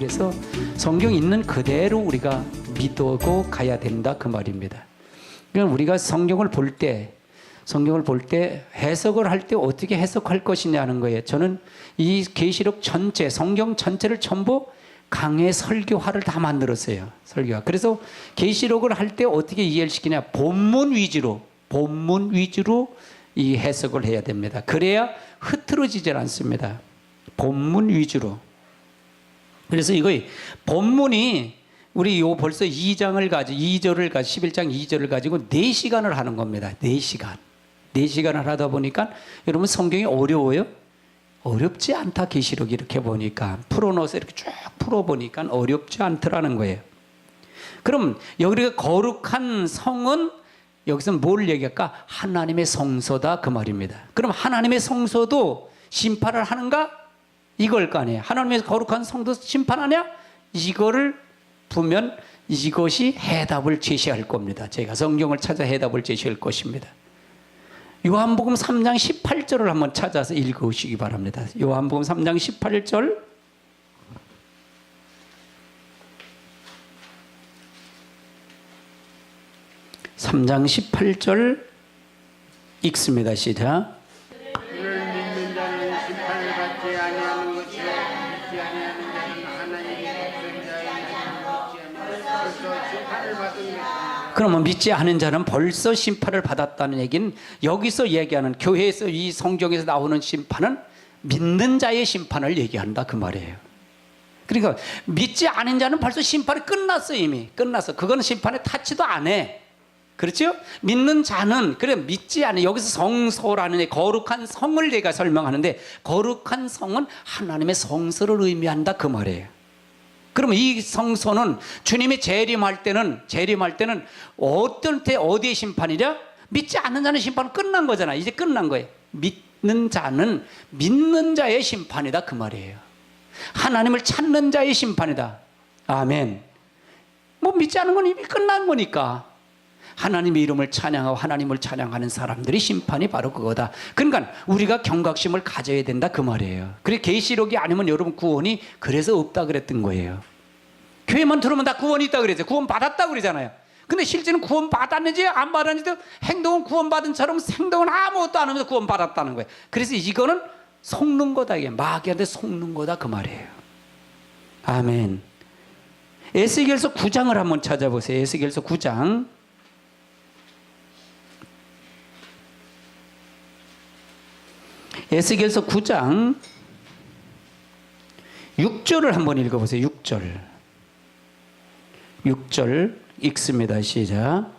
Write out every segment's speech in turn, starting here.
그래서 성경 있는 그대로 우리가 믿고 가야 된다 그 말입니다. 그러니까 우리가 성경을 볼 때 해석을 할 때 어떻게 해석할 것이냐는 거예요. 저는 이 계시록 전체, 성경 전체를 전부 강해 설교화를 다 만들었어요. 설교화. 그래서 계시록을 할 때 어떻게 이해를 시키냐? 본문 위주로 이 해석을 해야 됩니다. 그래야 흐트러지질 않습니다. 본문 위주로. 그래서 이거의 본문이 우리 요 벌써 2절을 가지고 11장 2절을 가지고 4시간을 하는 겁니다. 4시간. 4시간을 하다 보니까 여러분 성경이 어려워요? 어렵지 않다. 계시록 이렇게 보니까 풀어넣어서 이렇게 쭉 풀어보니까 어렵지 않더라는 거예요. 그럼 여기가 거룩한 성은 여기서 뭘 얘기할까? 하나님의 성소다 그 말입니다. 그럼 하나님의 성소도 심판을 하는가? 이걸 거 아니에요. 하나님의 거룩한 성도 심판하냐? 이거를 보면 이것이 해답을 제시할 겁니다. 제가 성경을 찾아 해답을 제시할 것입니다. 요한복음 3장 18절을 한번 찾아서 읽으시기 바랍니다. 요한복음 3장 18절. (3장 18절) 읽습니다. 시작. 그를 믿는 자는 심판을 받지 아니하는 것이라 믿지 아니하는 자는 하나님의 백성자이나 벌써 심판을 받은 것이다. 그러면 믿지 않은 자는 벌써 심판을 받았다는 얘기는 여기서 얘기하는 교회에서 이 성경에서 나오는 심판은 믿는 자의 심판을 얘기한다 그 말이에요. 그러니까 믿지 않은 자는 벌써 심판이 끝났어. 이미 끝났어. 그거는 심판에 타치도 안 해. 그렇죠? 믿는 자는 그래 믿지 않은 여기서 성소라는 거룩한 성을 내가 설명하는데 거룩한 성은 하나님의 성소를 의미한다 그 말이에요. 그러면 이 성소는 주님이 재림할 때는 어떤 때 어디의 심판이냐? 믿지 않는 자는 심판은 끝난 거잖아. 이제 끝난 거예요. 믿는 자는 믿는 자의 심판이다 그 말이에요. 하나님을 찾는 자의 심판이다. 아멘. 뭐 믿지 않는 건 이미 끝난 거니까. 하나님의 이름을 찬양하고 하나님을 찬양하는 사람들의 심판이 바로 그거다. 그러니까 우리가 경각심을 가져야 된다 그 말이에요. 그래 계시록이 아니면 여러분 구원이 그래서 없다 그랬던 거예요. 교회만 들으면 다 구원이 있다 그랬죠. 구원 받았다 그러잖아요. 근데 실제는 구원 받았는지 안 받았는지 행동은 구원 받은 처럼 행동은 아무것도 안 하면서 구원 받았다는 거예요. 그래서 이거는 속는 거다. 이게 마귀한테 속는 거다 그 말이에요. 아멘. 에스겔서 9장을 한번 찾아보세요. 에스겔서 9장. 에스겔서 9장 6절을 한번 읽어보세요. 6절 읽습니다. 시작.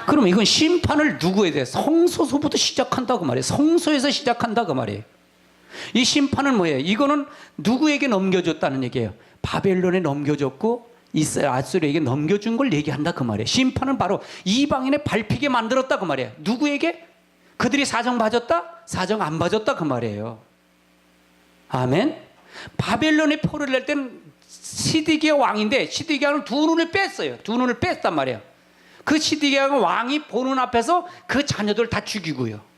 그럼 이건 심판을 누구에 대해 성소서부터 시작한다고 말이에요. 성소에서 시작한다고 말이에요. 이 심판은 뭐예요? 이거는 누구에게 넘겨줬다는 얘기예요. 바벨론에 넘겨줬고 아수르에게 넘겨준 걸 얘기한다 그 말이에요. 심판은 바로 이방인의 밟히게 만들었다 그 말이에요. 누구에게? 그들이 사정 봐줬다? 사정 안 봐줬다 그 말이에요. 아멘. 바벨론의 포를 낼 때는 시드기야 왕인데 시드기야는 두 눈을 뺐어요. 두 눈을 뺐단 말이에요. 그 시드기야 왕이 보는 앞에서 그 자녀들 다 죽이고요.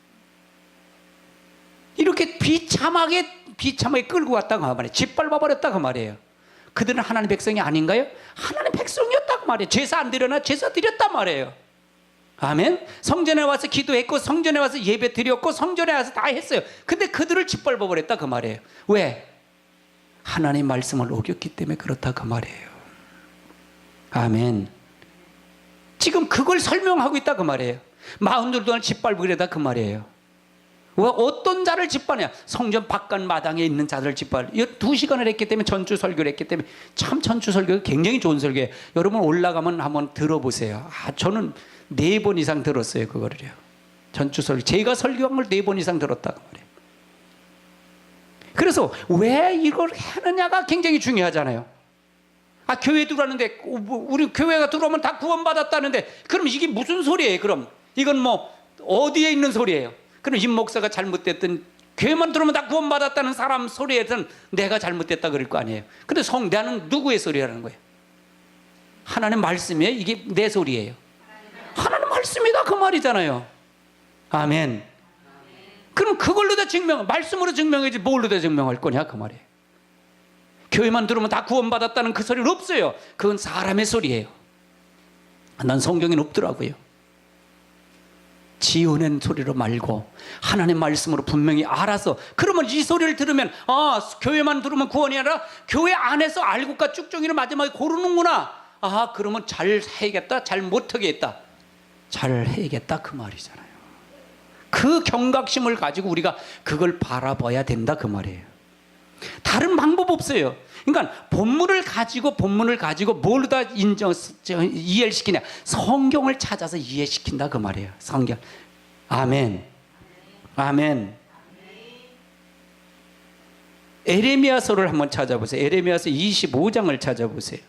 이렇게 비참하게 끌고 왔다고 말이에요. 짓밟아버렸다고 말이에요. 그들은 하나님 백성이 아닌가요? 하나님 백성이었다고 말이에요. 제사 안 드려나 제사 드렸단 말이에요. 아멘. 성전에 와서 기도했고 성전에 와서 예배 드렸고 성전에 와서 다 했어요. 근데 그들을 짓밟아버렸다 그 말이에요. 왜? 하나님 말씀을 어겼기 때문에 그렇다 그 말이에요. 아멘. 지금 그걸 설명하고 있다 그 말이에요. 40들 동안 짓밟으려다 그 말이에요. 어떤 자를 짓밟냐? 성전 바깥 마당에 있는 자들을 짓밟. 2시간을 했기 때문에 전주 설교를 했기 때문에 참 전주 설교가 굉장히 좋은 설교예요. 여러분 올라가면 한번 들어보세요. 저는 4번 이상 들었어요 그거를요. 전주 설교 제가 설교한 걸 4번 이상 들었다고 말해요. 그래서 왜 이걸 하느냐가 굉장히 중요하잖아요. 교회 들어왔는데 우리 교회가 들어오면 다 구원받았다는데 그럼 이게 무슨 소리예요? 그럼 이건 뭐 어디에 있는 소리예요? 그럼 임 목사가 잘못됐든 교회만 들어오면 다 구원받았다는 사람 소리에선 내가 잘못됐다 그럴 거 아니에요. 근데 나는 누구의 소리라는 거예요? 하나님 말씀이에요? 이게 내 소리예요? 하나님 말씀이다 그 말이잖아요. 아멘. 그럼 그걸로 다 말씀으로 증명해야지 뭘로 다 증명할 거냐 그 말이에요. 교회만 들으면 다 구원받았다는 그 소리는 없어요. 그건 사람의 소리예요. 난 성경에는 없더라고요. 지어낸 소리로 말고 하나님 말씀으로 분명히 알아서, 그러면 이 소리를 들으면 교회만 들으면 구원이 아니라 교회 안에서 알고까 쭉정이를 마지막에 고르는구나. 그러면 잘 해야겠다, 잘 못하겠다, 잘 해야겠다 그 말이잖아요. 그 경각심을 가지고 우리가 그걸 바라봐야 된다 그 말이에요. 다른 방법 없어요. 그러니까 본문을 가지고 뭘로 다 이해를 시키냐? 성경을 찾아서 이해시킨다 그 말이에요. 성경. 아멘. 아멘. 에레미야서를 한번 찾아보세요. 에레미야서 25장을 찾아보세요.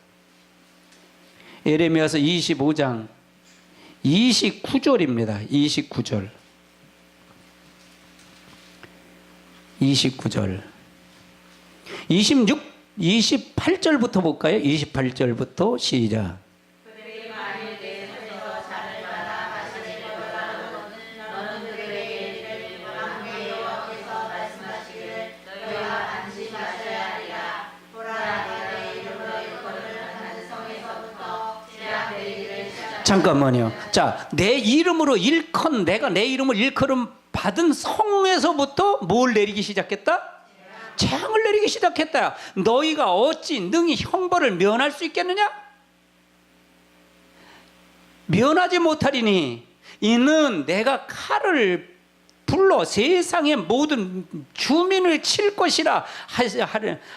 에레미야서 25장 29절입니다. 29절. 28절부터 볼까요? 28절부터 시작. 잠깐만요. 자, 내 이름으로 내가 내 이름을 일컬음 받은 성에서부터 뭘 내리기 시작했다? 재앙을 내리기 시작했다. 너희가 어찌 능히 형벌을 면할 수 있겠느냐? 면하지 못하리니 이는 내가 칼을 불러 세상의 모든 주민을 칠 것이라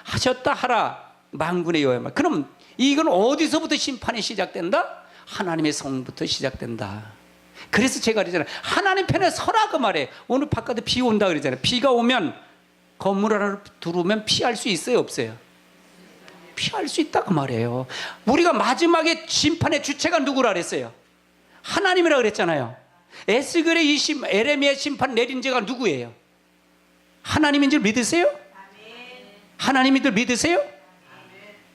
하셨다 하라. 만군의 여호와 말. 그럼 이건 어디서부터 심판이 시작된다? 하나님의 성부터 시작된다. 그래서 제가 그러잖아요. 하나님 편에 서라 그 말이에요. 오늘 바깥에 비 온다 그러잖아요. 비가 오면 건물 안으로 들어오면 피할 수 있어요, 없어요? 피할 수 있다 그 말이에요. 우리가 마지막에 심판의 주체가 누구라 그랬어요? 하나님이라 그랬잖아요. 에스겔의 에레미야 심판 내린 자가 누구예요? 하나님인 줄 믿으세요? 하나님인 줄 믿으세요?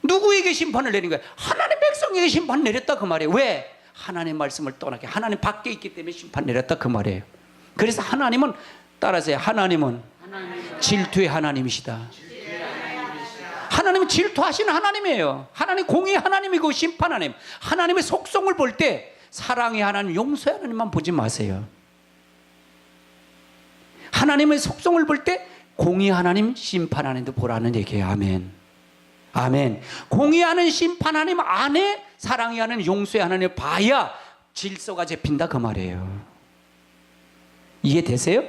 누구에게 심판을 내린 거예요? 하나님 백성에게 심판 내렸다 그 말이에요. 왜? 하나님 말씀을 떠나게, 하나님 밖에 있기 때문에 심판 내렸다 그 말이에요. 그래서 하나님은, 따라서요, 하나님은 질투의 하나님이시다. 하나님은 질투하시는 하나님이에요. 하나님 공의의 하나님이고 심판 하나님. 하나님의 속성을 볼 때 사랑의 하나님, 용서의 하나님만 보지 마세요. 하나님의 속성을 볼 때 공의 하나님, 심판 하나님도 보라는 얘기예요. 아멘. 아멘. 공의하는 심판 하나님 안에 사랑의 하나님, 용서의 하나님을 봐야 질서가 잡힌다 그 말이에요. 이해되세요?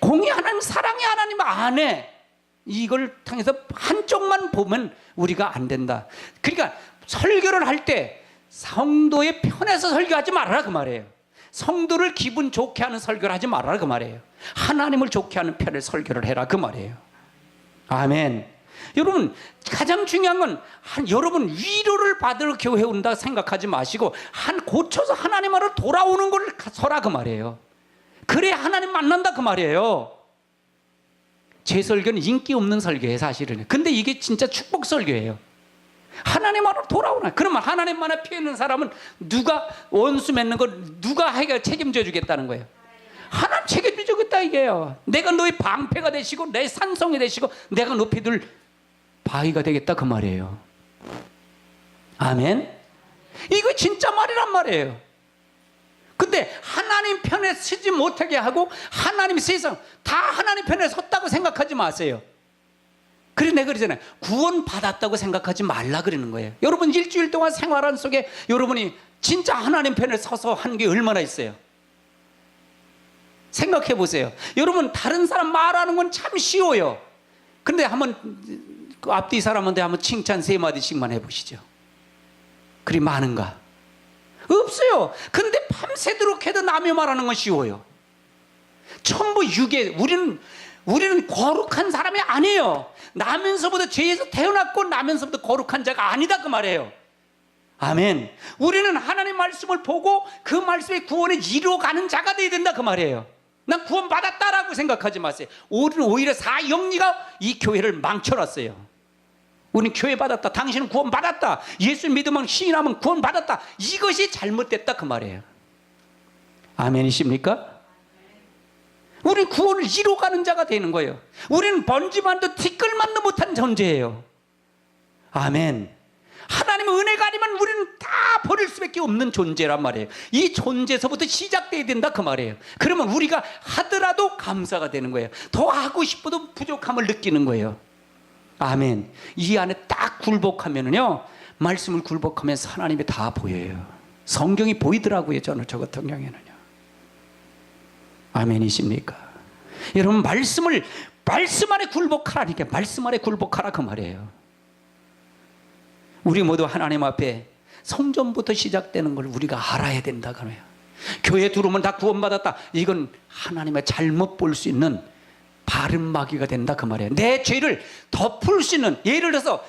공의 하나님, 사랑의 하나님 안에 이걸 통해서 한쪽만 보면 우리가 안 된다. 그러니까 설교를 할 때 성도의 편에서 설교하지 말아라 그 말이에요. 성도를 기분 좋게 하는 설교를 하지 말아라 그 말이에요. 하나님을 좋게 하는 편의 설교를 해라 그 말이에요. 아멘. 여러분, 가장 중요한 건 여러분 위로를 받으러 교회 온다 생각하지 마시고 고쳐서 하나님 앞으로 돌아오는 걸 서라 그 말이에요. 그래야 하나님 만난다 그 말이에요. 제 설교는 인기 없는 설교예요 사실은. 근데 이게 진짜 축복 설교예요. 하나님 앞으로 돌아오나. 그러면 하나님만에 피해 있는 사람은 누가 원수 맺는 걸 누가 책임져 주겠다는 거예요? 하나님 책임져 주겠다 이게요. 내가 너희 방패가 되시고 내 산성이 되시고 내가 높이 들 바위가 되겠다 그 말이에요. 아멘. 이거 진짜 말이란 말이에요. 근데 하나님 편에 서지 못하게 하고 하나님 세상 다 하나님 편에 섰다고 생각하지 마세요. 그래서 내가 그러잖아요. 구원 받았다고 생각하지 말라 그러는 거예요. 여러분 일주일 동안 생활한 속에 여러분이 진짜 하나님 편에 서서 한 게 얼마나 있어요? 생각해 보세요. 여러분 다른 사람 말하는 건 참 쉬워요. 근데 한번 그 앞뒤 사람한테 한번 칭찬 3마디씩만 해보시죠. 그리 많은가? 없어요. 근데 밤새도록 해도 남의 말하는 건 쉬워요. 전부 유괴. 우리는 거룩한 사람이 아니에요. 나면서부터 죄에서 태어났고 나면서부터 거룩한 자가 아니다 그 말이에요. 아멘. 우리는 하나님 말씀을 보고 그 말씀의 구원을 이루어가는 자가 되어야 된다 그 말이에요. 난 구원 받았다라고 생각하지 마세요. 오히려 사형리가 이 교회를 망쳐놨어요. 우리는 교회 받았다. 당신은 구원 받았다. 예수 믿으면 신인하면 구원 받았다. 이것이 잘못됐다 그 말이에요. 아멘이십니까? 우리 구원을 이뤄가는 자가 되는 거예요. 우리는 번지만도 티끌만도 못한 존재예요. 아멘. 하나님의 은혜가 아니면 우리는 다 버릴 수밖에 없는 존재란 말이에요. 이 존재에서부터 시작돼야 된다 그 말이에요. 그러면 우리가 하더라도 감사가 되는 거예요. 더 하고 싶어도 부족함을 느끼는 거예요. 아멘. 이 안에 딱 굴복하면은요, 말씀을 굴복하면서 하나님이 다 보여요. 성경이 보이더라고요. 저는 저 같은 경우에는요. 아멘이십니까? 여러분, 말씀 안에 굴복하라니까. 말씀 안에 굴복하라 그 말이에요. 우리 모두 하나님 앞에 성전부터 시작되는 걸 우리가 알아야 된다 그래요. 교회 들어오면 다 구원받았다. 이건 하나님의 잘못 볼 수 있는 바른마귀가 된다 그 말이에요. 내 죄를 덮을 수 있는, 예를 들어서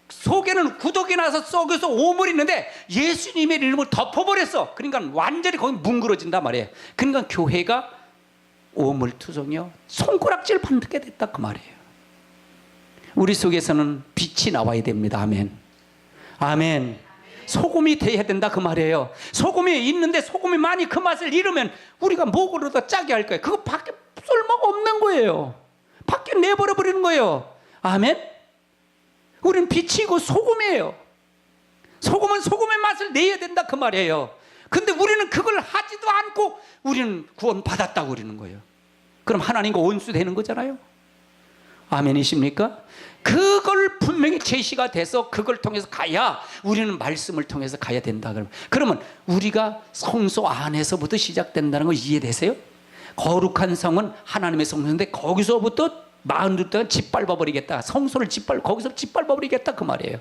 속에는 구덕이 나서 썩어서 오물이 있는데 예수님의 이름을 덮어버렸어. 그러니까 완전히 거기 뭉그러진단 말이에요. 그러니까 교회가 오물투성이요, 손가락질 받게 됐다 그 말이에요. 우리 속에서는 빛이 나와야 됩니다. 아멘. 아멘. 소금이 돼야 된다 그 말이에요. 소금이 있는데 소금이 많이 그 맛을 잃으면 우리가 목으로 더 짜게 할 거예요. 그거 밖에 쓸모가 없는 거예요. 밖에 내버려 버리는 거예요. 아멘. 우리는 빛이고 소금이에요. 소금은 소금의 맛을 내야 된다 그 말이에요. 근데 우리는 그걸 하지도 않고 우리는 구원 받았다고 그러는 거예요. 그럼 하나님과 원수 되는 거잖아요. 아멘이십니까? 그걸 분명히 제시가 돼서 그걸 통해서 가야, 우리는 말씀을 통해서 가야 된다. 그러면 우리가 성소 안에서부터 시작된다는 거 이해되세요? 거룩한 성은 하나님의 성소인데 거기서부터 마흔 동안 짓밟아버리겠다. 성소를 거기서 짓밟아버리겠다 그 말이에요.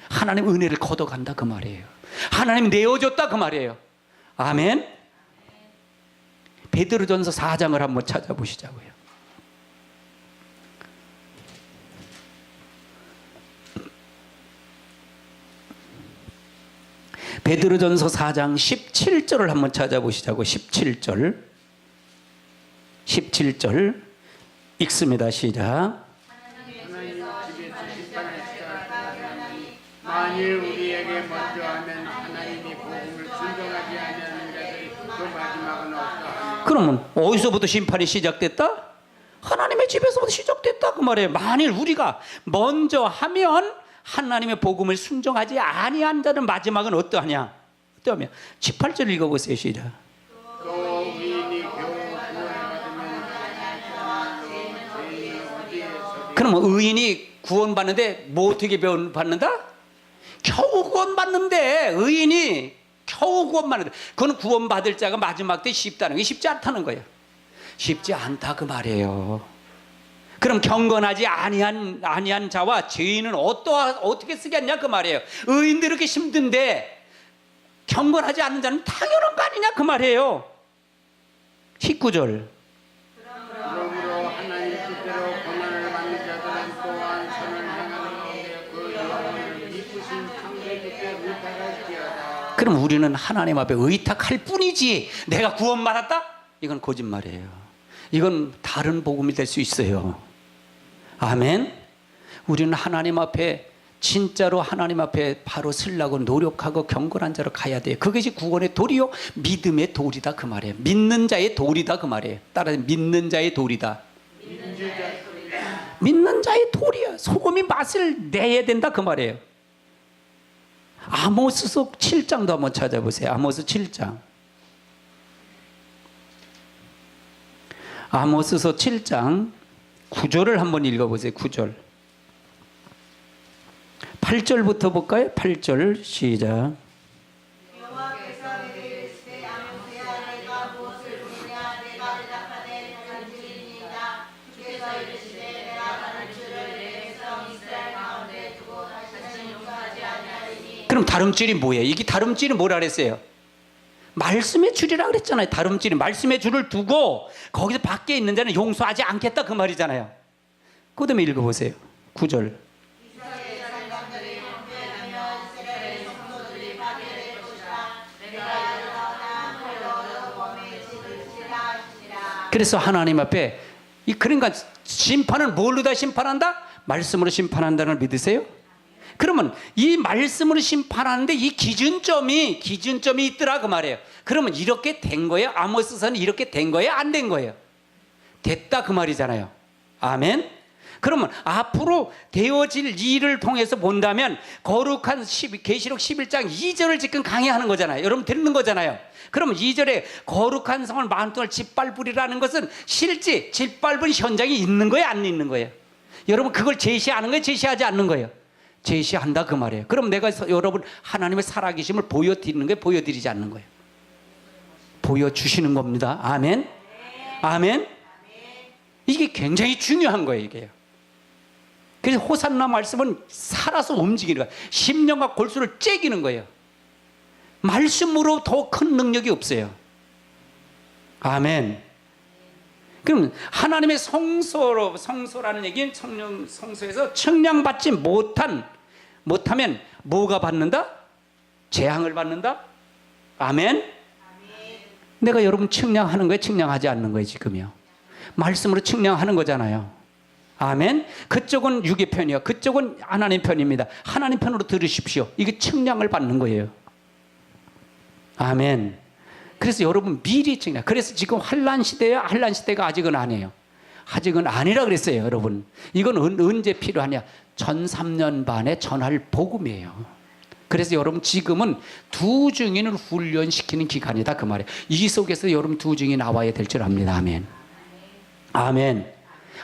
하나님 은혜를 걷어간다 그 말이에요. 하나님 내어줬다 그 말이에요. 아멘. 베드로전서 4장을 한번 찾아보시자고요. 베드로전서 4장 17절을 한번 찾아보시자고. 17절 읽습니다. 시작. 만일 우리에게 먼저 하면 하나님이 복음을 순종하지 아니하는 자들이 그 마지막은 없다. 그러면 어디서부터 심판이 시작됐다? 하나님의 집에서부터 시작됐다 그 말이에요. 만일 우리가 먼저 하면 하나님의 복음을 순종하지 아니한 자는 마지막은 어떠하냐? 어떠하냐? 18절 읽어보세요. 시작. 또 의인이 겨우 구원을 받으면 죄인이 어디에서 그러면 의인이 구원받는데 뭐 어떻게 받는다? 겨우 구원받는데, 의인이 겨우 구원받는데, 그건 구원받을 자가 마지막 때 쉽다는 게 쉽지 않다는 거예요. 쉽지 않다 그 말이에요. 그럼 경건하지 아니한 자와 죄인은 어떻게 쓰겠냐 그 말이에요. 의인들 이렇게 힘든데 경건하지 않는 자는 당연한 거 아니냐 그 말이에요. 19절. 그러므로 하나님 뜻대로 고난을 받는 자들은 또한 선을 행하는 가운데 그 영혼을 기쁘신 창조의 뜻에 의탁할지어다. 그럼 우리는 하나님 앞에 의탁할 뿐이지 내가 구원받았다? 이건 거짓말이에요. 이건 다른 복음이 될 수 있어요. 아멘. 우리는 하나님 앞에 진짜로 하나님 앞에 바로 서려고 노력하고 경건한 자로 가야 돼요. 그것이 구원의 도리요 믿음의 도리다 그 말이에요. 믿는 자의 도리다 그 말이에요. 따라서 믿는 자의 도리다. 믿는 자의 도리야. 소금이 맛을 내야 된다 그 말이에요. 아모스서 7장도 한번 찾아보세요. 아모스 7장. 아모스서 7장 9절을 한번 읽어보세요. 9절. 8절부터 볼까요? 8절 시작. 그럼 다름질이 뭐예요? 이게 다름질이 뭐라 그랬어요? 말씀의 줄이라 그랬잖아요. 다름질이 말씀의 줄을 두고 거기서 밖에 있는 자는 용서하지 않겠다 그 말이잖아요. 그 다음에 읽어보세요. 9절. 그래서 하나님 앞에 그러니까 심판은 뭘로 다 심판한다? 말씀으로 심판한다는 걸 믿으세요? 그러면 이 말씀으로 심판하는데 이 기준점이 있더라 그 말이에요. 그러면 이렇게 된 거예요? 아모스서는 이렇게 된 거예요? 안 된 거예요? 됐다 그 말이잖아요. 아멘. 그러면 앞으로 되어질 일을 통해서 본다면 거룩한 계시록 11장 2절을 지금 강의하는 거잖아요. 여러분 듣는 거잖아요. 그러면 2절에 거룩한 성을 만통을 짓밟으리라는 것은 실제 짓밟은 현장이 있는 거예요? 안 있는 거예요? 여러분 그걸 제시하는 거예요? 제시하지 않는 거예요? 제시한다 그 말이에요. 그럼 내가 여러분 하나님의 살아계심을 보여드리는 거예요? 보여드리지 않는 거예요? 보여주시는 겁니다. 아멘. 아멘. 이게 굉장히 중요한 거예요. 이게요. 그래서 호산나 말씀은 살아서 움직이는 거예요. 심령과 골수를 째기는 거예요. 말씀으로 더 큰 능력이 없어요. 아멘. 그럼 하나님의 성소라는 얘기는 성소에서 측량받지 못하면 뭐가 받는다? 재앙을 받는다? 아멘. 내가 여러분 측량하는 거예요? 측량하지 않는 거예요? 지금요. 말씀으로 측량하는 거잖아요. 아멘. 그쪽은 육의 편이요, 그쪽은 하나님 편입니다. 하나님 편으로 들으십시오. 이게 측량을 받는 거예요. 아멘. 그래서 여러분 미리 측량. 그래서 지금 환란 시대야. 환란 시대가 아직은 아니에요. 아직은 아니라 그랬어요. 여러분 이건 언제 필요하냐? 1003년 반에 전할 복음이에요. 그래서 여러분 지금은 두 증인을 훈련시키는 기간이다 그 말이에요. 이 속에서 여러분 두 증인이 나와야 될 줄 압니다. 아멘. 아멘.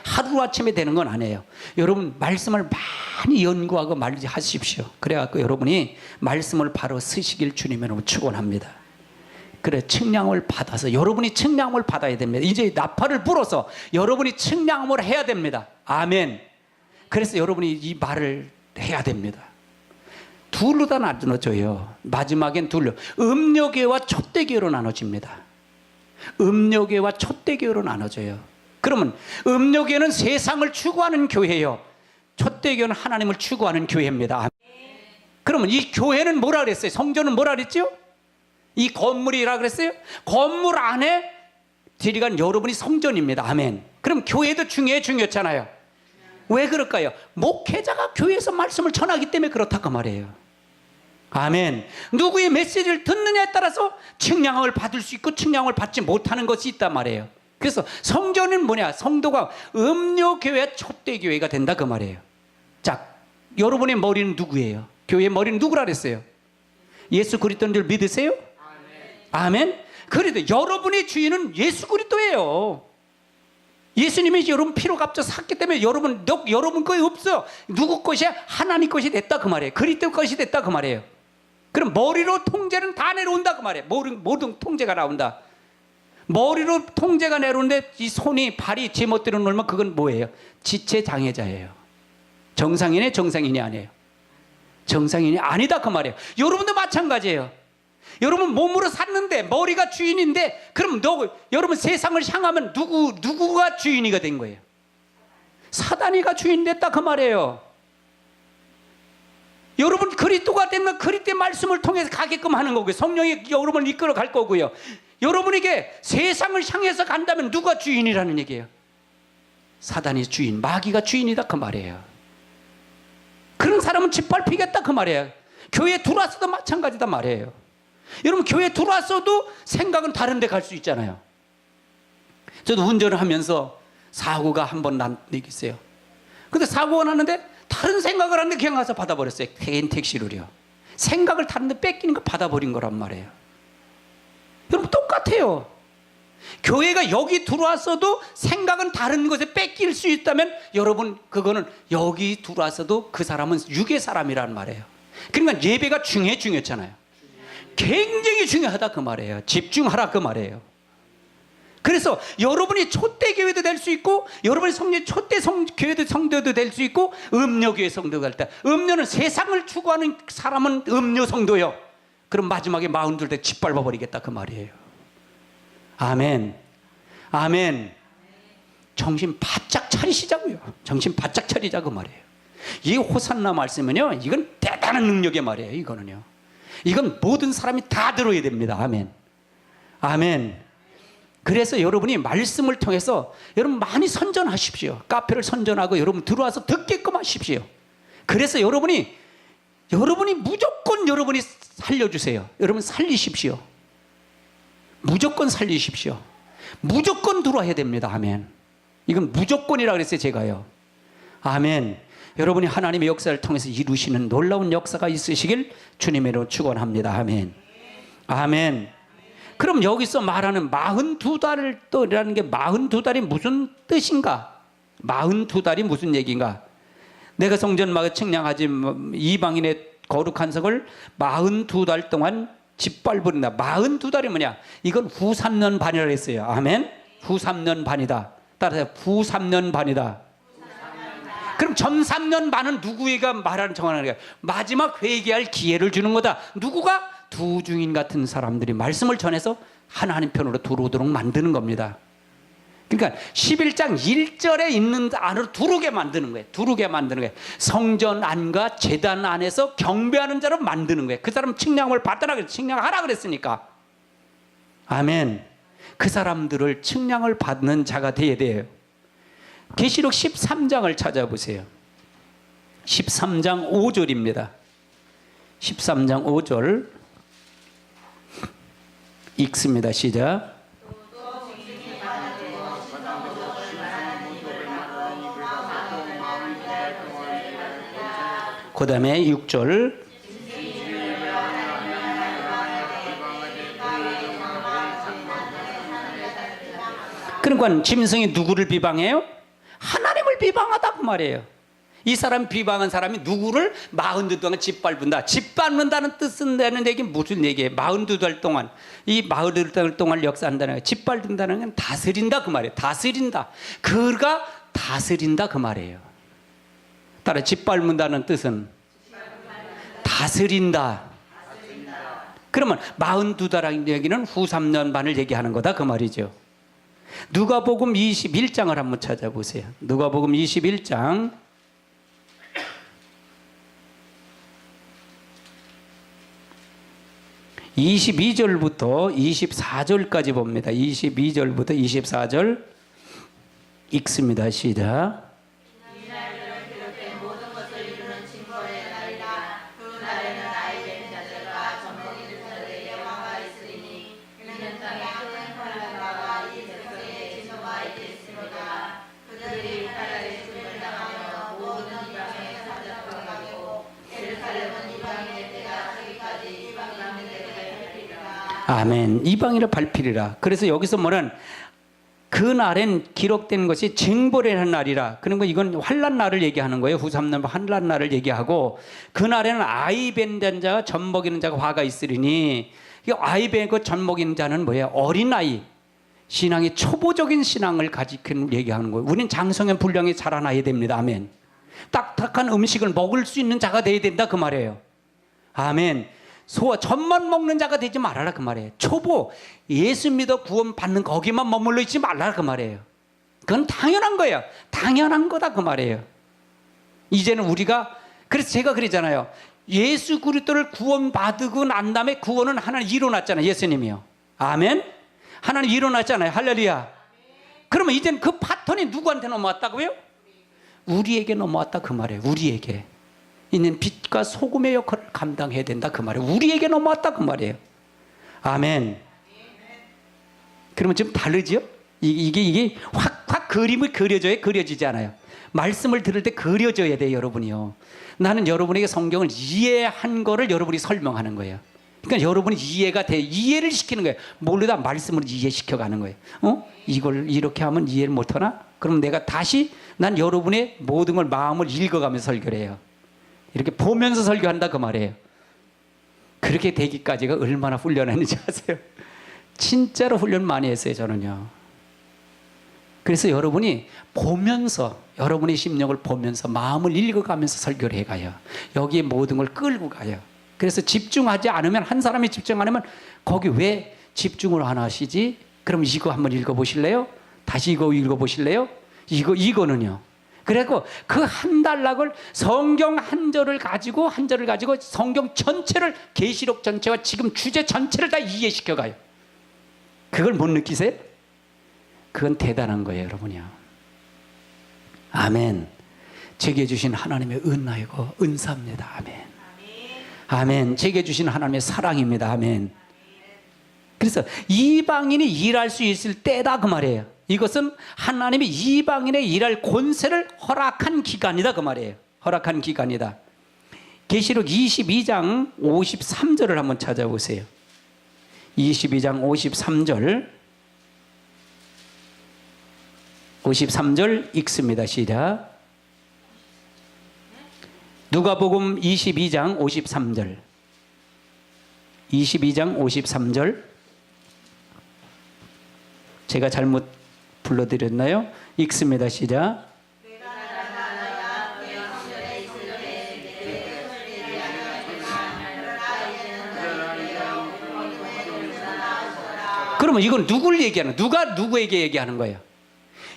하루아침에 되는 건 아니에요. 여러분 말씀을 많이 연구하고 말하십시오. 그래갖고 여러분이 말씀을 바로 쓰시길 주님으로 축원합니다. 그래 측량을 받아서 여러분이 측량을 받아야 됩니다. 이제 나팔을 불어서 여러분이 측량을 해야 됩니다. 아멘. 그래서 여러분이 이 말을 해야 됩니다. 둘로 다 나눠져요. 마지막엔 둘로. 음료교회와 촛대교회로 나눠집니다. 음료교회와 촛대교회로 나눠져요. 그러면 음료교회는 세상을 추구하는 교회예요. 촛대교회는 하나님을 추구하는 교회입니다. 그러면 이 교회는 뭐라 그랬어요? 성전은 뭐라 그랬죠? 이 건물이라 그랬어요? 건물 안에 들어간 여러분이 성전입니다. 아멘. 그럼 교회도 중요했잖아요. 왜 그럴까요? 목회자가 교회에서 말씀을 전하기 때문에 그렇다고 말이에요. 아멘. 누구의 메시지를 듣느냐에 따라서 측량을 받을 수 있고 측량을 받지 못하는 것이 있단 말이에요. 그래서 성전은 뭐냐? 성도가 음료교회, 촛대교회가 된다 그 말이에요. 자, 여러분의 머리는 누구예요? 교회의 머리는 누구라 그랬어요? 예수 그리스도인 줄 믿으세요? 아멘. 그래도 여러분의 주인은 예수 그리스도예요. 예수님이 여러분 피로 값져 샀기 때문에 여러분 거에 없어. 누구 것이야? 하나님 것이 됐다 그 말이에요. 그리스도 것이 됐다 그 말이에요. 그럼 머리로 통제는 다 내려온다 그 말이에요. 모든 통제가 나온다. 머리로 통제가 내려오는데 이 손이 발이 제멋대로 놀면 그건 뭐예요? 지체 장애자예요. 정상인의 정상인이 아니에요. 정상인이 아니다 그 말이에요. 여러분도 마찬가지예요. 여러분 몸으로 샀는데 머리가 주인인데 그럼 여러분 세상을 향하면 누구가 주인이가 된 거예요? 사단이가 주인 됐다 그 말이에요. 여러분 그리스도가 되면 그리스도의 말씀을 통해서 가게끔 하는 거고요. 성령이 여러분을 이끌어 갈 거고요. 여러분에게 세상을 향해서 간다면 누가 주인이라는 얘기예요? 사단이 주인, 마귀가 주인이다 그 말이에요. 그런 사람은 짓밟히겠다 그 말이에요. 교회에 들어왔어도 마찬가지다 말이에요. 여러분 교회에 들어왔어도 생각은 다른 데 갈 수 있잖아요. 저도 운전을 하면서 사고가 한 번 난 적이 있어요. 근데 사고가 났는데 다른 생각을 하는데 그냥 가서 받아버렸어요. 개인 택시를요. 생각을 다른 데 뺏기는 거 받아버린 거란 말이에요. 여러분 똑같아요. 교회가 여기 들어왔어도 생각은 다른 것에 뺏길 수 있다면 여러분 그거는 여기 들어왔어도 그 사람은 육의 사람이란 말이에요. 그러니까 예배가 중요했잖아요. 굉장히 중요하다 그 말이에요. 집중하라 그 말이에요. 그래서 여러분이 촛대교회도 될 수 있고 여러분이 촛대교회도 성도도 될 수 있고 음료교회 성도가 될 때 음료는 세상을 추구하는 사람은 음료 성도요. 그럼 마지막에 마흔둘 때 짓밟아 버리겠다 그 말이에요. 아멘. 아멘. 정신 바짝 차리시자고요. 정신 바짝 차리자 그 말이에요. 이 호산나 말씀은요, 이건 대단한 능력의 말이에요. 이거는요. 이건 모든 사람이 다 들어야 됩니다. 아멘. 아멘. 그래서 여러분이 말씀을 통해서 여러분 많이 선전하십시오. 카페를 선전하고 여러분 들어와서 듣게끔 하십시오. 그래서 여러분이 여러분이 무조건 여러분이 살려주세요. 여러분 살리십시오. 무조건 살리십시오. 무조건 들어와야 됩니다. 아멘. 이건 무조건이라 그랬어요, 제가요. 아멘. 여러분이 하나님의 역사를 통해서 이루시는 놀라운 역사가 있으시길 주님으로 축원합니다. 아멘. 아멘. 그럼 여기서 말하는 42달이라는 게 42달이 무슨 뜻인가? 42달이 무슨 얘기인가? 내가 성전막을 측량하지 이방인의 거룩한 성을 42달 동안 짓밟으린다. 42달이 뭐냐? 이건 후 3년 반이라고 했어요. 아멘. 후 3년 반이다. 따라서 후 3년 반이다. 그럼 전 3년 반은 누구에게 말하는 정하는 거야? 마지막 회개할 기회를 주는 거다. 누구가? 두 증인 같은 사람들이 말씀을 전해서 하나님 편으로 들어오도록 만드는 겁니다. 그러니까 11장 1절에 있는 안으로 들어오게 만드는 거예요. 들어오게 만드는 거예요. 성전 안과 제단 안에서 경배하는 자로 만드는 거예요. 그 사람 측량을 받으라 그랬, 측량하라 그랬으니까. 아멘. 그 사람들을 측량을 받는 자가 되어야 돼요. 계시록 13장을 찾아보세요. 13장 5절입니다. 13장 5절 읽습니다. 시작. 그 다음에 6절. 그러니까 짐승이 누구를 비방해요? 하나님을 비방하다 그 말이에요. 이 사람 비방한 사람이 누구를 42달 짓밟는다. 짓밟는다는 뜻은 되는 얘기 무슨 얘기예요? 42달 동안, 이 42달 동안 역사한다는 거, 짓밟는다는 건 다스린다 그 말이에요. 다스린다. 그가 다스린다 그 말이에요. 따라 짓밟는다는 뜻은 다스린다. 그러면 42달이라는 얘기는 후 3년 반을 얘기하는 거다 그 말이죠. 누가복음 21장을 한번 찾아보세요. 누가복음 21장 22절부터 24절까지 봅니다. 22절부터 24절 읽습니다. 시작. 아멘. 이방인을 밟히리라. 그래서 여기서 뭐는 그날엔 기록된 것이 징벌이라는 날이라. 그러니까 이건 환난 날을 얘기하는 거예요. 후 3년 환난 날을 얘기하고, 그날에는 아이 벤된 자와 젖 먹이는 자가 화가 있으리니, 이 아이 벤고 젖 먹이는 자는 뭐예요? 어린아이. 신앙의 초보적인 신앙을 가지고 얘기하는 거예요. 우리는 장성현 분량이 자라나야 됩니다. 아멘. 딱딱한 음식을 먹을 수 있는 자가 돼야 된다 그 말이에요. 아멘. 소와 젖만 먹는 자가 되지 말아라 그 말이에요. 초보, 예수 믿어 구원 받는 거기만 머물러 있지 말라 그 말이에요. 그건 당연한 거예요. 당연한 거다 그 말이에요. 이제는 우리가, 그래서 제가 그러잖아요. 예수 그리스도를 구원 받고 난 다음에 구원은 하나님 이뤄놨잖아요. 예수님이요. 아멘. 하나님 이뤄놨잖아요. 할렐루야. 그러면 이제는 그 파턴이 누구한테 넘어왔다고요? 우리에게 넘어왔다 그 말이에요. 우리에게 있는 빛과 소금의 역할을 감당해야 된다 그 말이에요. 우리에게 넘어왔다 그 말이에요. 아멘. 그러면 좀 다르죠? 이게 확 그림이 그려져야 그려지지 않아요. 말씀을 들을 때 그려져야 돼요, 여러분이요. 나는 여러분에게 성경을 이해한 거를 여러분이 설명하는 거예요. 그러니까 여러분이 이해가 돼, 이해를 시키는 거예요. 모르다 말씀으로 이해시켜가는 거예요. 이걸 이렇게 하면 이해를 못하나? 그럼 내가 다시 난 여러분의 모든 걸 마음을 읽어가면서 설교를 해요. 이렇게 보면서 설교한다 그 말이에요. 그렇게 되기까지가 얼마나 훈련했는지 아세요? 진짜로 훈련 많이 했어요, 저는요. 그래서 여러분이 보면서, 여러분의 심령을 보면서 마음을 읽어가면서 설교를 해가요. 여기에 모든 걸 끌고 가요. 그래서 집중하지 않으면, 한 사람이 집중 안 하면 거기 왜 집중을 안 하시지? 그럼 이거 한번 읽어보실래요? 다시 이거 읽어보실래요? 이거는요. 그래서 그 한 단락을 성경 한 절을 가지고 성경 전체를, 계시록 전체와 지금 주제 전체를 다 이해시켜 가요. 그걸 못 느끼세요? 그건 대단한 거예요, 여러분이요. 아멘. 제게 주신 하나님의 은혜이고 은사입니다. 아멘. 아멘. 제게 주신 하나님의 사랑입니다. 아멘. 그래서 이방인이 일할 수 있을 때다 그 말이에요. 이것은 하나님이 이방인의 일할 권세를 허락한 기간이다 그 말이에요. 허락한 기간이다. 계시록 22장 53절을 한번 찾아보세요. 22장 53절 읽습니다. 시작. 누가복음 22장 53절. 22장 53절. 제가 잘못 불러드렸나요? 읽습니다. 시작. 그러면 이건 누구를 얘기하는, 누가 누구에게 얘기하는 거예요?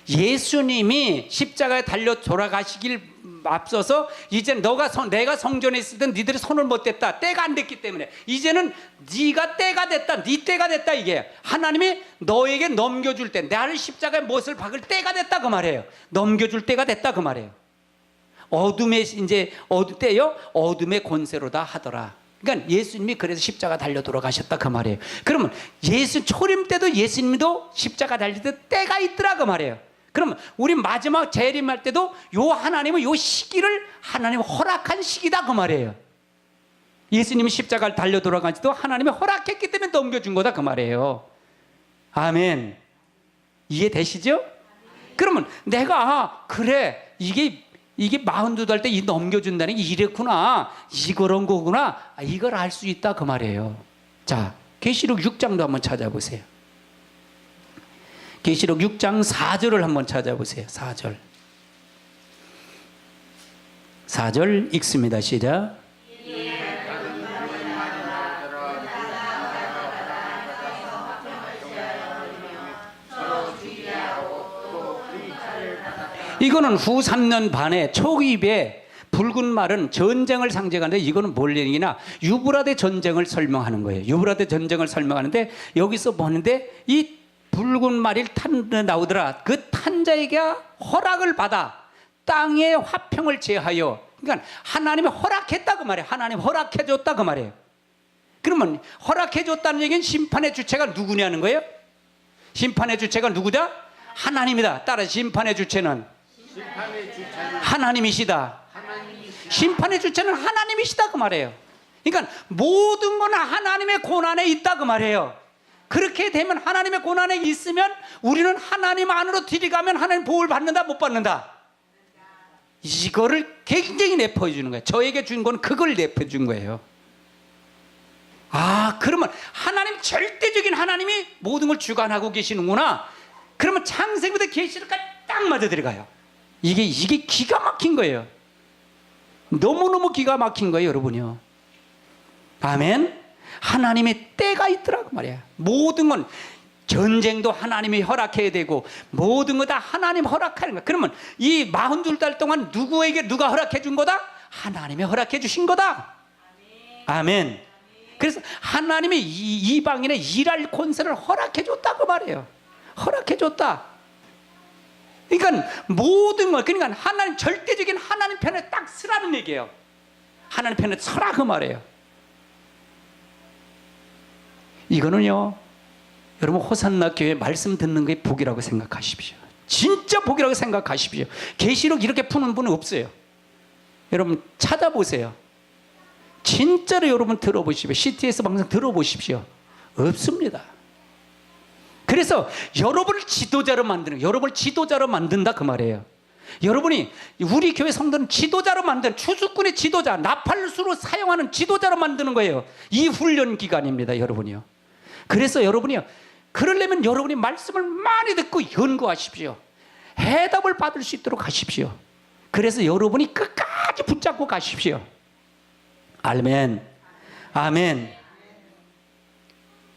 예수님이 십자가에 달려 돌아가시길 앞서서 이제 내가 성전에 있을 때 니들이 손을 못 댔다. 때가 안 됐기 때문에 이제는 네가 때가 됐다. 네 때가 됐다. 이게 하나님이 너에게 넘겨줄 때, 나를 십자가에 못을 박을 때가 됐다 그 말이에요. 넘겨줄 때가 됐다 그 말이에요. 어둠의 이제 때요 어둠의 권세로다 하더라. 그러니까 예수님이 그래서 십자가 달려 돌아가셨다 그 말이에요. 그러면 예수 초림 때도 예수님도 십자가 달릴 때 때가 있더라 그 말이에요. 그러면 우리 마지막 재림할 때도 요 하나님은 요 시기를 하나님 허락한 시기다 그 말이에요. 예수님이 십자가를 달려 돌아간지도 하나님이 허락했기 때문에 넘겨준 거다 그 말이에요. 아멘. 이해되시죠? 그러면 내가 그래 이게 42달 때 이 넘겨준다는 게 이랬구나, 이런 거구나, 이걸 알 수 있다 그 말이에요. 자, 계시록 6장도 한번 찾아보세요. 계시록 6장 4절을 한번 찾아보세요. 4절 읽습니다. 시작. 이거는 후 3년 반에 초입에 붉은 말은 전쟁을 상징하는데 이거는 뭘 얘기냐? 유브라데 전쟁을 설명하는 거예요. 유브라데 전쟁을 설명하는데 여기서 보는데 이 붉은 말이 나오더라. 그 탄자에게 허락을 받아 땅의 화평을 제하여, 그러니까 하나님이 허락했다 그 말이에요. 하나님 허락해줬다 그 말이에요. 그러면 허락해줬다는 얘기는 심판의 주체가 누구냐는 거예요? 심판의 주체가 누구다? 하나님이다. 따라 심판의 주체는 하나님이시다. 심판의 주체는 하나님이시다 그 말이에요. 그러니까 모든 건 하나님의 권한에 있다 그 말이에요. 그렇게 되면 하나님의 권한에 있으면 우리는 하나님 안으로 들어가면 하나님 복을 받는다 못 받는다? 이거를 굉장히 내포해 주는 거예요. 저에게 준 건 그걸 내포해 준 거예요. 아, 그러면 하나님, 절대적인 하나님이 모든 걸 주관하고 계시는구나. 그러면 창세기부터 계시록까지 딱 맞아 들어가요. 이게 기가 막힌 거예요. 너무너무 기가 막힌 거예요, 여러분이요. 아멘. 하나님의 때가 있더라고 말이야. 모든 건 전쟁도 하나님이 허락해야 되고 모든 거 다 하나님 허락하는 거야. 그러면 이 42달 동안 누구에게 누가 허락해 준 거다? 하나님이 허락해 주신 거다. 아멘. 그래서 하나님이 이방인의 일할 권세를 허락해 줬다고 말이에요. 허락해 줬다. 그러니까 모든 걸, 그러니까 하나님, 절대적인 하나님 편에 딱 서라는 얘기예요. 하나님 편에 서라 그 말이에요. 이거는요, 여러분 호산나 교회 말씀 듣는 게 복이라고 생각하십시오. 진짜 복이라고 생각하십시오. 계시록 이렇게 푸는 분은 없어요. 여러분 찾아보세요. 진짜로 여러분 들어보십시오. CTS 방송 들어보십시오. 없습니다. 그래서 여러분을 지도자로 만드는, 여러분을 지도자로 만든다 그 말이에요. 여러분이, 우리 교회 성도는 지도자로 만드는, 추수꾼의 지도자, 나팔수로 사용하는 지도자로 만드는 거예요. 이 훈련 기간입니다, 여러분이요. 그래서 여러분이요, 그러려면 여러분이 말씀을 많이 듣고 연구하십시오. 해답을 받을 수 있도록 하십시오. 그래서 여러분이 끝까지 붙잡고 가십시오. 아멘. 아멘.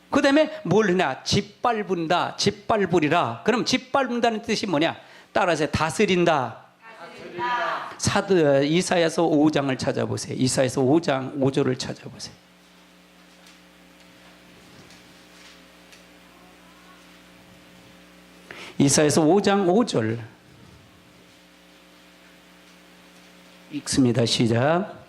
그 다음에 뭘 하냐? 짓밟은다, 짓밟으리라. 그럼 짓밟는다는 뜻이 뭐냐? 따라서 다스린다. 이사야서 5장을 찾아보세요. 이사야서 5장 5절을 찾아보세요. 이사야서 5장 5절 읽습니다. 시작.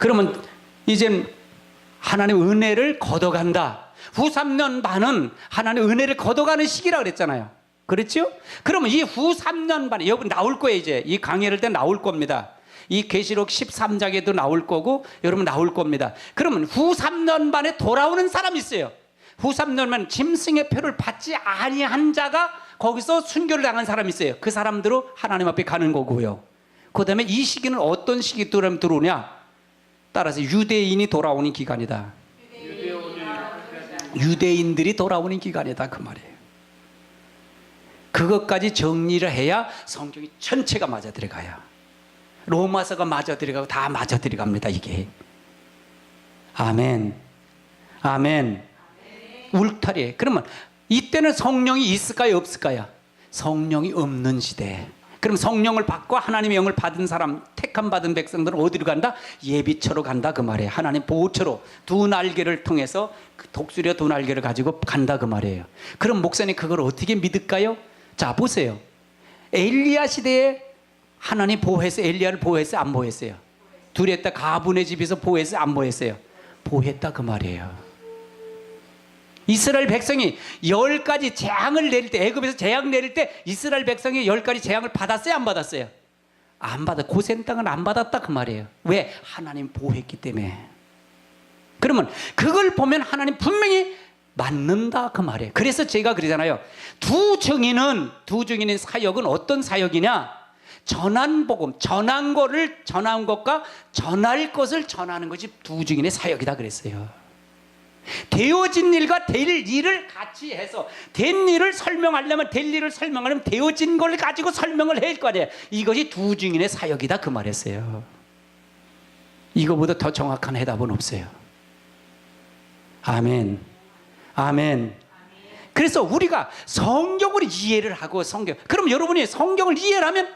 그러면 이젠 하나님 은혜를 걷어간다. 후 3년 반은 하나님 은혜를 걷어가는 시기라 그랬잖아요. 그렇죠? 그러면 이 후 3년 반에 여러분 나올 거예요. 이제 이 강의를 때 나올 겁니다. 이 계시록 13장에도 나올 거고 여러분 나올 겁니다. 그러면 후 3년 반에 돌아오는 사람이 있어요. 후 3년 반 짐승의 표를 받지 아니한 자가 거기서 순교를 당한 사람이 있어요. 그 사람들로 하나님 앞에 가는 거고요. 그 다음에 이 시기는 어떤 시기 들어오냐? 따라서 유대인이 돌아오는 기간이다. 유대인들이 돌아오는 기간이다 그 말이에요. 그것까지 정리를 해야 성경이 전체가 맞아 들어가요. 로마서가 맞아 들어가고 다 맞아 들어갑니다 이게. 아멘. 아멘. 울타리. 그러면 이때는 성령이 있을까요 없을까요? 성령이 없는 시대. 그럼 성령을 받고 하나님의 영을 받은 사람, 택함 받은 백성들은 어디로 간다? 예비처로 간다 그 말이에요. 하나님 보호처로 두 날개를 통해서 그 독수리와 두 날개를 가지고 간다 그 말이에요. 그럼 목사님 그걸 어떻게 믿을까요? 자 보세요. 엘리야 시대에 하나님 보호해서 엘리야를 보호했어요 안 보호했어요? 둘이 했다. 가분의 집에서 보호했어요 안 보호했어요? 보호했다 그 말이에요. 이스라엘 백성이 10가지 재앙을 내릴 때, 애굽에서 재앙 내릴 때 이스라엘 백성이 10가지 재앙을 받았어요 안 받았어요? 안 받아. 고센 땅은 안 받았다 그 말이에요. 왜? 하나님 보호했기 때문에. 그러면 그걸 보면 하나님 분명히 맞는다 그 말이에요. 그래서 제가 그러잖아요. 두 증인의 사역은 어떤 사역이냐? 전한 복음, 전한 것과 전할 것을 전하는 것이 두 증인의 사역이다 그랬어요. 되어진 일과 될 일을 같이 해서 된 일을 설명하려면 될 일을 설명하려면 되어진 걸 가지고 설명을 해야 할 거 아니에요. 이것이 두 증인의 사역이다 그 말했어요. 이거보다 더 정확한 해답은 없어요. 아멘. 아멘. 그래서 우리가 성경을 이해를 하고 그럼 여러분이 성경을 이해를 하면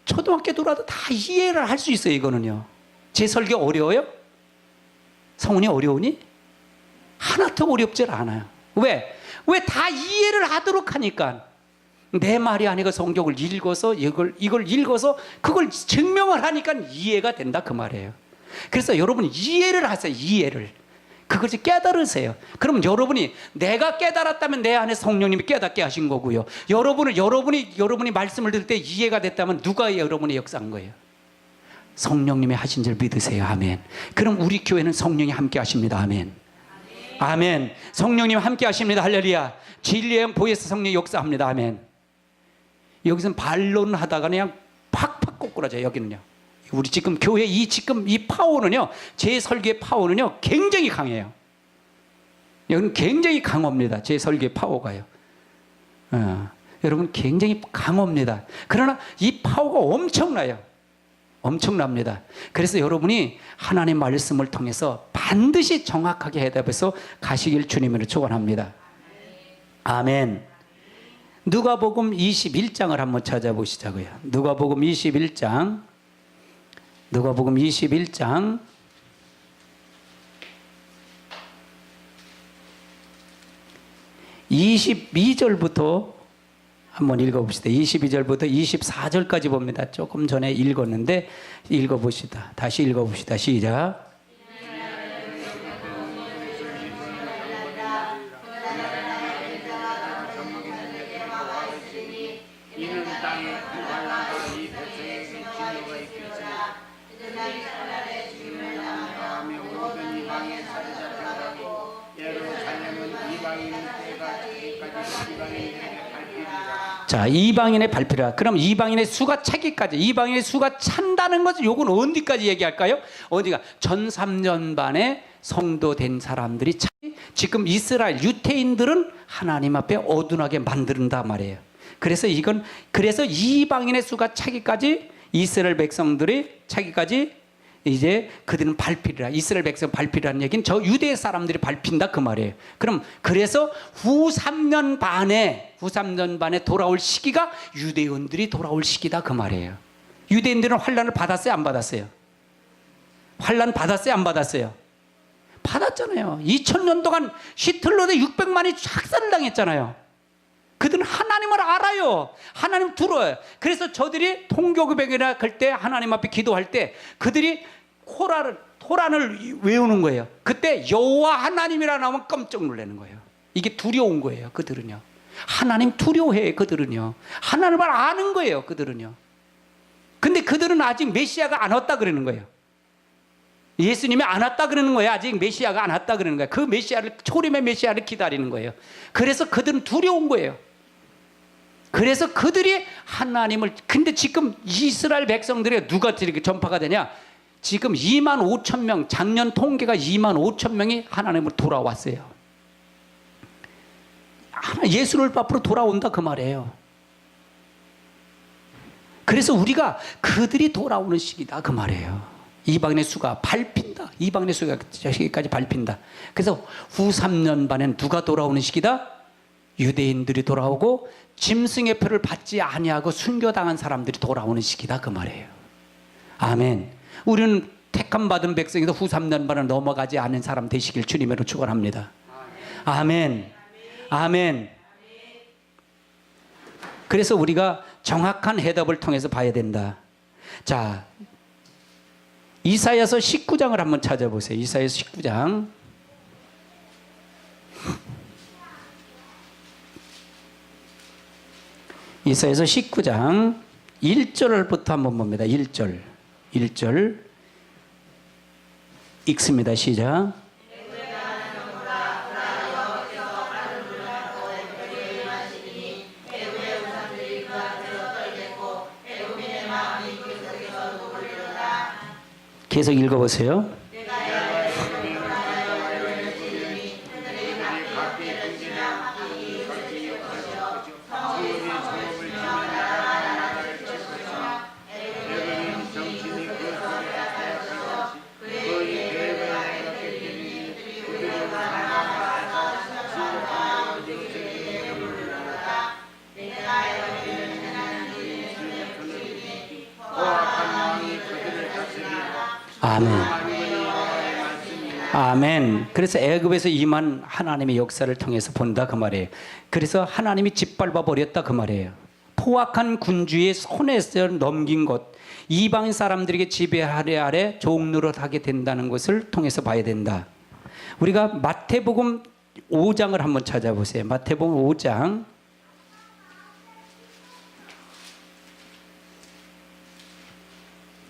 초등학교 들어와도 다 이해를 할 수 있어요. 이거는요. 제 설교 어려워요? 성훈이 어려우니? 하나도 어렵지 않아요. 왜? 왜 다 이해를 하도록 하니까. 내 말이 아니고 성경을 읽어서 이걸 읽어서 그걸 증명을 하니까 이해가 된다 그 말이에요. 그래서 여러분 이해를 하세요. 이해를. 그것을 깨달으세요. 그럼 여러분이 내가 깨달았다면 내 안에 성령님이 깨닫게 하신 거고요. 여러분이 말씀을 들을 때 이해가 됐다면 누가 여러분의 역사한 거예요? 성령님이 하신 줄 믿으세요. 아멘. 그럼 우리 교회는 성령이 함께 하십니다. 아멘. 아멘. 성령님 함께 하십니다. 할렐루야. 진리의 영 보혜사 성령이 역사합니다. 아멘. 여기서는 반론하다가 그냥 팍팍 꼬꾸라져요. 여기는요. 우리 지금 교회 이 파워는요, 제 설교의 파워는요 굉장히 강해요. 여기는 굉장히 강합니다. 제 설교의 파워가요. 여러분 굉장히 강합니다. 그러나 이 파워가 엄청나요. 엄청납니다. 그래서 여러분이 하나님의 말씀을 통해서 반드시 정확하게 해답해서 가시길 주님으로 축원합니다. 아멘. 누가복음 21장을 한번 찾아보시자고요. 누가복음 21장 22절부터 한번 읽어봅시다. 22절부터 24절까지 봅니다. 조금 전에 읽었는데 읽어봅시다. 다시 읽어봅시다. 시작. 이는 땅에 불발나고 이 백성에게 진노가 있겠으나 다음에 모든 이방에 사로잡혀가고 예루살렘은 이방인 때가 차기까지 이방인들에게 발필이라. 자, 이방인의 발표라. 그럼 이방인의 수가 차기까지, 이방인의 수가 찬다는 것은 요건 어디까지 얘기할까요? 어디가? 전 3년 반에 성도된 사람들이 지금 이스라엘 유태인들은 하나님 앞에 어둔하게 만든다 말이에요. 그래서 이방인의 수가 차기까지, 이스라엘 백성들이 차기까지 이제 그들은 발필이라. 이스라엘 백성 발필이라는 얘기는 저 유대 사람들이 발핀다 그 말이에요. 그래서 후 3년 반에 돌아올 시기가 유대인들이 돌아올 시기다 그 말이에요. 유대인들은 환난을 받았어요 안 받았어요? 환난 받았어요 안 받았어요? 받았잖아요. 2000년 동안 히틀러에 600만이 학살을 당했잖아요. 그들은 하나님을 알아요. 하나님 들어요. 그래서 저들이 통교구백이나 갈 때 하나님 앞에 기도할 때 그들이 토란을 외우는 거예요. 그때 여호와 하나님이라 나오면 깜짝 놀라는 거예요. 이게 두려운 거예요. 그들은요. 하나님 두려워해. 그들은요. 하나님을 아는 거예요. 그들은요. 근데 그들은 아직 메시아가 안 왔다 그러는 거예요. 예수님이 안 왔다 그러는 거예요. 아직 메시아가 안 왔다 그러는 거예요. 그 메시아를, 초림의 메시아를 기다리는 거예요. 그래서 그들은 두려운 거예요. 그래서 그들이 하나님을, 근데 지금 이스라엘 백성들이 누가 이렇게 전파가 되냐? 지금 2만 5천 명, 작년 통계가 2만 5천 명이 하나님을 돌아왔어요. 예수를 앞으로 돌아온다 그 말이에요. 그래서 우리가 그들이 돌아오는 시기다 그 말이에요. 이방인의 수가 밟힌다. 이방인의 수가 시기까지 밟힌다. 그래서 후 3년 반엔 누가 돌아오는 시기다? 유대인들이 돌아오고 짐승의 표를 받지 아니하고 순교당한 사람들이 돌아오는 시기다 그 말이에요. 아멘. 우리는 택함 받은 백성에서 후 3년 반을 넘어가지 않은 사람 되시길 주님으로 축원합니다. 아멘. 아멘. 그래서 우리가 정확한 해답을 통해서 봐야 된다. 자, 이사야서 19장을 한번 찾아보세요. 이사야서 19장. 이사야서 19장 1절부터 한번 봅니다. 1절 읽습니다. 시작. 계속 읽어보세요. 아멘. 아멘. 그래서 애굽에서 임한 하나님의 역사를 통해서 본다 그 말이에요. 그래서 하나님이 짓밟아 버렸다 그 말이에요. 포악한 군주의 손에서 넘긴 것, 이방 사람들에게 지배하려 아래 종노릇하게 된다는 것을 통해서 봐야 된다. 우리가 마태복음 5장을 한번 찾아보세요. 마태복음 5장.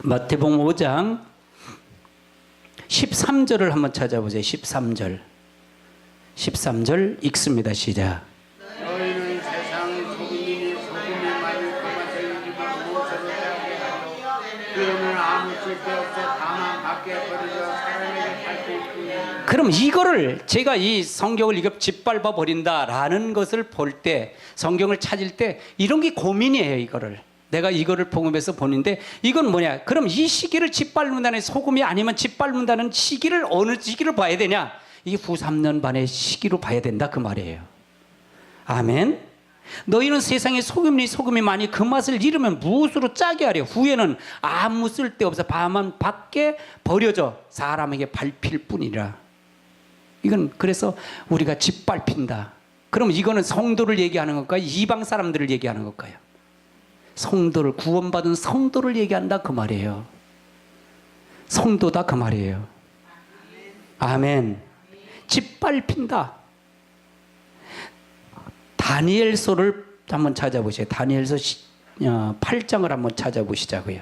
마태복음 5장 13절을 한번 찾아보세요. 13절 읽습니다. 시작. 너희는 세상의 소금이니 소금이 많이 그 맛을 입어 무엇으로 짜게 하고 그러면 아무 쓸데없어 다만 밖에 버리려 사람에게 팔릴 뿐이야. 그럼 이거를 제가 이 성경을 이거 짓밟아 버린다라는 것을 볼 때, 성경을 찾을 때 이런 게 고민이에요. 이거를 내가 이거를 복음에서 보는데 이건 뭐냐? 그럼 이 시기를 짓밟는다는, 소금이 아니면 짓밟는다는 시기를 어느 시기를 봐야 되냐? 이 후 3년 반의 시기로 봐야 된다 그 말이에요. 아멘. 너희는 세상에 소금이 많이 그 맛을 잃으면 무엇으로 짜게 하려? 후에는 아무 쓸데없어 다만 밖에 버려져 사람에게 밟힐 뿐이라. 이건 그래서 우리가 짓밟힌다. 그럼 이거는 성도를 얘기하는 걸까요? 이방 사람들을 얘기하는 걸까요? 성도를, 구원받은 성도를 얘기한다 그 말이에요. 성도다 그 말이에요. 아멘. 짓밟힌다. 다니엘서를 한번 찾아보세요. 다니엘서 8장을 한번 찾아보시자고요.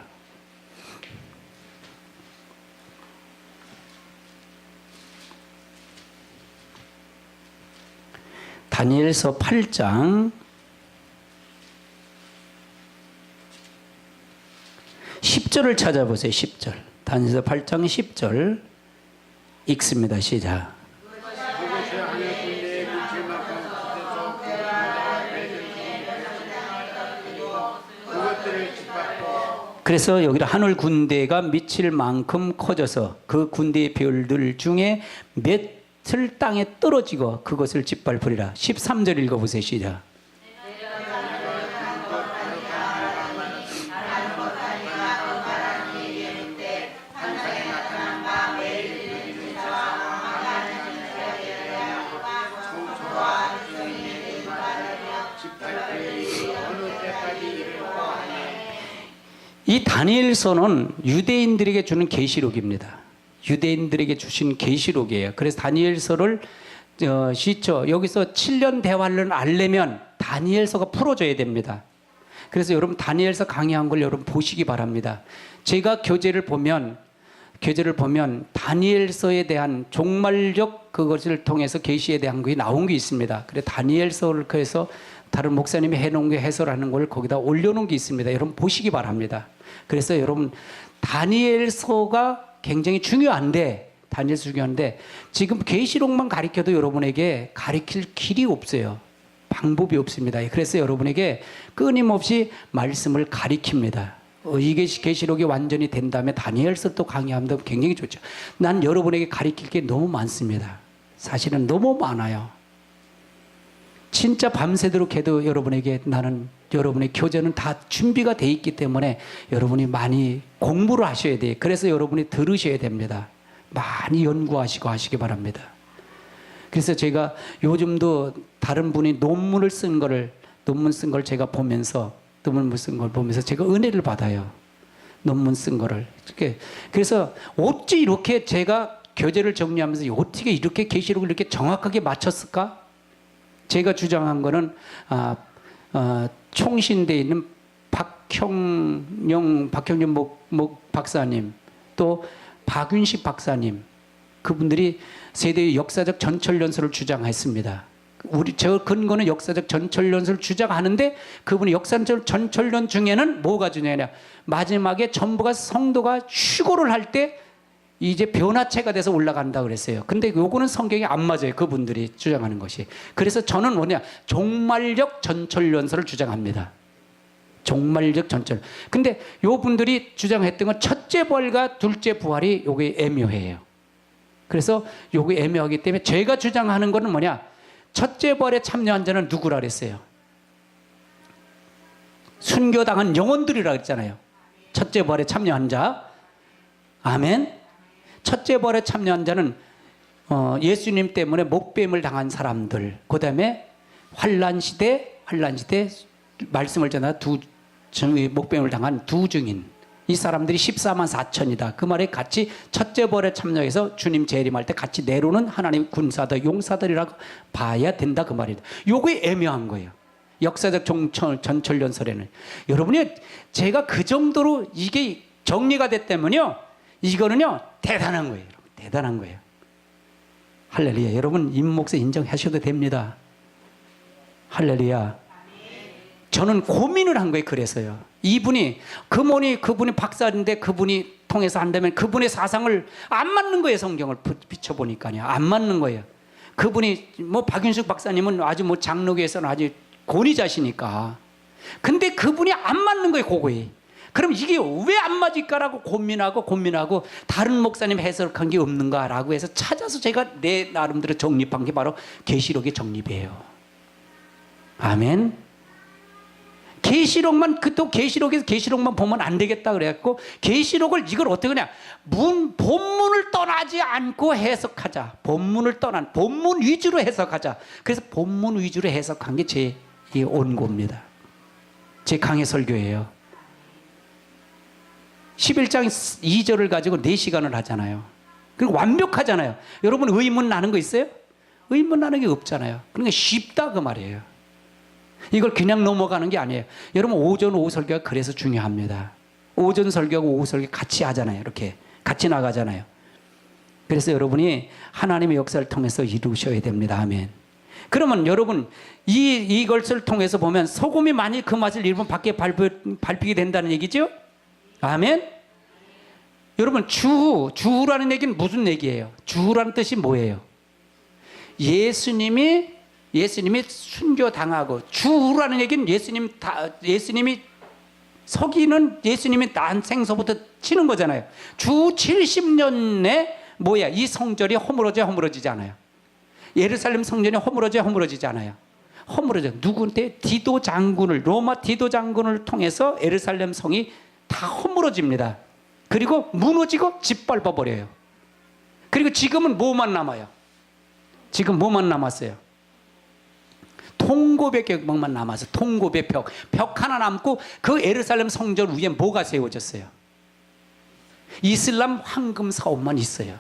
다니엘서 8장 10절을 찾아보세요. 10절. 다니엘서 8장 10절 읽습니다. 시작. 그것이 하늘 군대에 미칠 만큼 커져서 그것들을 짓밟고. 그래서 여기를 하늘 군대가 미칠 만큼 커져서 그 군대의 별들 중에 몇을 땅에 떨어지고 그것을 짓밟으리라. 13절 읽어보세요. 시작. 이 다니엘서는 유대인들에게 주는 계시록입니다. 유대인들에게 주신 계시록이에요. 그래서 다니엘서를 여기서 7년 대화를 알려면 다니엘서가 풀어줘야 됩니다. 그래서 여러분 다니엘서 강의한 걸 여러분 보시기 바랍니다. 제가 교재를 보면 다니엘서에 대한 종말적 그것을 통해서 계시에 대한 것이 나온 게 있습니다. 그래서 다니엘서를 해서 다른 목사님이 해놓은 게 해설하는 걸 거기다 올려놓은 게 있습니다. 여러분 보시기 바랍니다. 그래서 여러분 다니엘서가 굉장히 중요한데 지금 계시록만 가르쳐도 여러분에게 가르칠 길이 없어요. 방법이 없습니다. 그래서 여러분에게 끊임없이 말씀을 가르칩니다. 이게 계시록이 완전히 된 다음에 다니엘서 또 강의하면 굉장히 좋죠. 난 여러분에게 가르칠 게 너무 많습니다. 사실은 너무 많아요. 진짜 밤새도록 해도 나는 여러분의 교재는 다 준비가 돼 있기 때문에 여러분이 많이 공부를 하셔야 돼요. 그래서 여러분이 들으셔야 됩니다. 많이 연구하시고 하시기 바랍니다. 그래서 제가 요즘도 다른 분이 논문 쓴 걸 제가 보면서 제가 은혜를 받아요. 논문 쓴 거를. 그래서 어찌 이렇게 제가 교재를 정리하면서 어떻게 이렇게 계시록을 이렇게 정확하게 맞췄을까? 제가 주장한 거는 총신대에 있는 박형영 박사님, 또 박윤식 박사님, 그분들이 세대의 역사적 전철연설을 주장했습니다. 저 근거는 역사적 전철연설을 주장하는데 그분이 역사적 전철연 중에는 뭐가 중요하냐? 마지막에 전부가 성도가 휴고를 할 때 이제 변화체가 돼서 올라간다 그랬어요. 근데 요거는 성경에 안 맞아요. 그분들이 주장하는 것이. 그래서 저는 종말적 전철연설을 주장합니다. 종말적 전철. 근데 요 분들이 주장했던 건 첫째 부활과 둘째 부활이 요게 애매해요. 그래서 요게 애매하기 때문에 제가 주장하는 거는 첫째 부활에 참여한 자는 누구라 그랬어요? 순교당한 영혼들이라 그랬잖아요. 첫째 부활에 참여한 자. 아멘. 첫째 부활에 참여한 자는 예수님 때문에 목뱀을 당한 사람들, 그 다음에 환란 시대 말씀을 전하 목뱀을 당한 두 증인, 이 사람들이 14만 4천이다. 그 말에 같이 첫째 부활에 참여해서 주님 재림할 때 같이 내려오는 하나님 군사들, 용사들이라고 봐야 된다 그 말이다. 요게 애매한 거예요. 역사적 전철연설에는. 여러분이 제가 그 정도로 이게 정리가 됐다면요, 이거는요 대단한 거예요. 대단한 거예요. 할렐루야. 여러분 임목사 인정하셔도 됩니다. 할렐루야. 저는 고민을 한 거예요. 그래서요. 그분이 박사인데 그분이 통해서 한다면 그분의 사상을 안 맞는 거예요. 성경을 비춰보니까요. 안 맞는 거예요. 그분이 박윤숙 박사님은 아주 장로교에서는 아주 권위자시니까. 근데 그분이 안 맞는 거예요. 그거에. 그럼 이게 왜 안 맞을까라고 고민하고 다른 목사님 해석한 게 없는가라고 해서 찾아서 제가 내 나름대로 정립한 게 바로 계시록의 정립이에요. 아멘. 계시록에서 계시록만 보면 안 되겠다 그래갖고 계시록을 이걸 어떻게 하냐? 본문을 떠나지 않고 해석하자. 본문 위주로 해석하자. 그래서 본문 위주로 해석한 게 제 원고입니다. 제 강해 설교예요. 11장 2절을 가지고 4시간을 하잖아요. 그리고 완벽하잖아요. 여러분 의문 나는 거 있어요? 의문 나는 게 없잖아요. 그러니까 쉽다 그 말이에요. 이걸 그냥 넘어가는 게 아니에요. 여러분 오전 오후 설교가 그래서 중요합니다. 오전 설교하고 오후 설교 같이 하잖아요. 이렇게 같이 나가잖아요. 그래서 여러분이 하나님의 역사를 통해서 이루셔야 됩니다. 아멘. 그러면 여러분 이것을 통해서 보면 소금이 만일 그 맛을 잃으면 밖에 밟히게 된다는 얘기죠? 아멘. 여러분 주라는 얘기는 무슨 얘기예요? 주라는 뜻이 뭐예요? 예수님이 순교당하고, 주라는 얘기는 예수님이 서기는 예수님이 난 생서부터 치는 거잖아요. 주 70년에 이 성전이 허물어지지 않아요. 예루살렘 성전이 허물어지지 않아요. 누구한테? 로마 디도 장군을 통해서 예루살렘 성이 다 허물어집니다. 그리고 무너지고 짓밟아버려요. 그리고 지금은 뭐만 남아요? 지금 뭐만 남았어요? 통고백 벽만 남아서 통고백 벽 하나 남고 그 예루살렘 성전 위에 뭐가 세워졌어요? 이슬람 황금 사원만 있어요.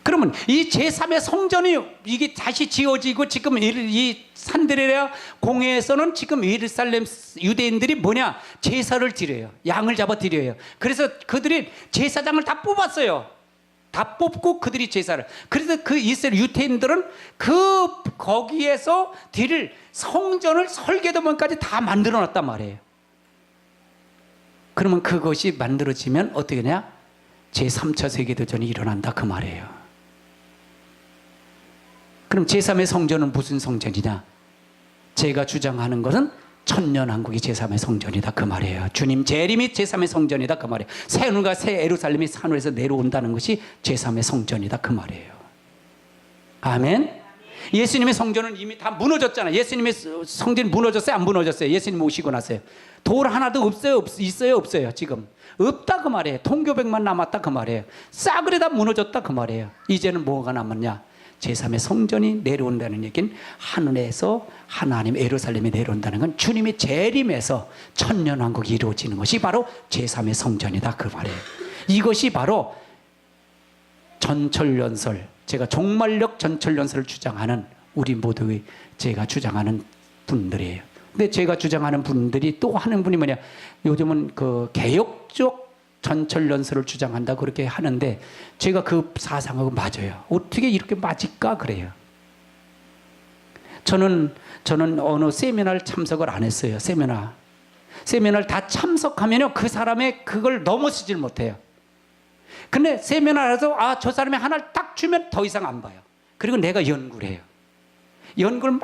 그러면 이 제3의 성전이 이게 다시 지어지고 지금 이 산드레아 공회에서는 지금 예루살렘 유대인들이 뭐냐? 제사를 드려요. 양을 잡아 드려요. 그래서 그들이 제사장을 다 뽑았어요. 다 뽑고 그들이 제사를. 그래서 그 이스라엘 유대인들은 거기에서 드릴 성전을 설계도면까지 다 만들어 놨단 말이에요. 그러면 그것이 만들어지면 어떻게 되냐? 제3차 세계대전이 일어난다 그 말이에요. 그럼 제3의 성전은 무슨 성전이냐? 제가 주장하는 것은 천년왕국이 제3의 성전이다 그 말이에요. 주님 재림이 제3의 성전이다 그 말이에요. 새 하늘과 새 예루살렘이 산으로에서 내려온다는 것이 제3의 성전이다 그 말이에요. 아멘. 예수님의 성전은 이미 다 무너졌잖아요. 예수님의 성전이 무너졌어요? 안 무너졌어요? 예수님 오시고 나서요. 돌 하나도 없어요? 있어요? 없어요? 지금 없다 그 말이에요. 통교백만 남았다 그 말이에요. 싸그리 다 무너졌다 그 말이에요. 이제는 뭐가 남았냐? 제3의 성전이 내려온다는 얘기는 하늘에서 하나님 예루살렘이 내려온다는 건 주님의 재림에서 천년왕국이 이루어지는 것이 바로 제3의 성전이다 그 말이에요. 이것이 바로 전철연설, 제가 종말력 전철연설을 주장하는 우리 모두의 제가 주장하는 분들이에요. 근데 제가 주장하는 분들이 또 하는 분이 뭐냐? 요즘은 그 개혁적 전철연설을 주장한다 그렇게 하는데 제가 그 사상하고 맞아요. 어떻게 이렇게 맞을까 그래요. 저는 어느 세미나를 참석을 안 했어요. 세미나를 다 참석하면요 그 사람의 그걸 넘어서질 못해요. 근데 세미나에서 저 사람이 하나를 딱 주면 더 이상 안 봐요. 그리고 내가 연구를 해요. 연구를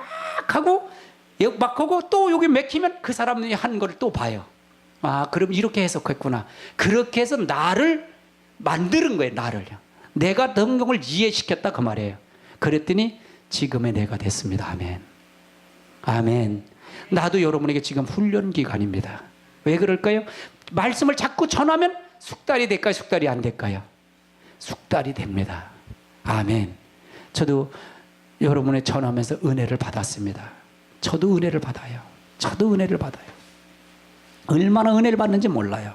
막 하고 또 여기 맥히면 그 사람이 한 거를 또 봐요. 그럼 이렇게 해석했구나. 그렇게 해서 나를 만드는 거예요. 나를요. 내가 성경을 이해시켰다 그 말이에요. 그랬더니 지금의 내가 됐습니다. 아멘. 아멘. 나도 여러분에게 지금 훈련 기간입니다. 왜 그럴까요? 말씀을 자꾸 전하면 숙달이 될까요? 숙달이 안 될까요? 숙달이 됩니다. 아멘. 저도 여러분의 전하면서 은혜를 받았습니다. 저도 은혜를 받아요. 얼마나 은혜를 받는지 몰라요.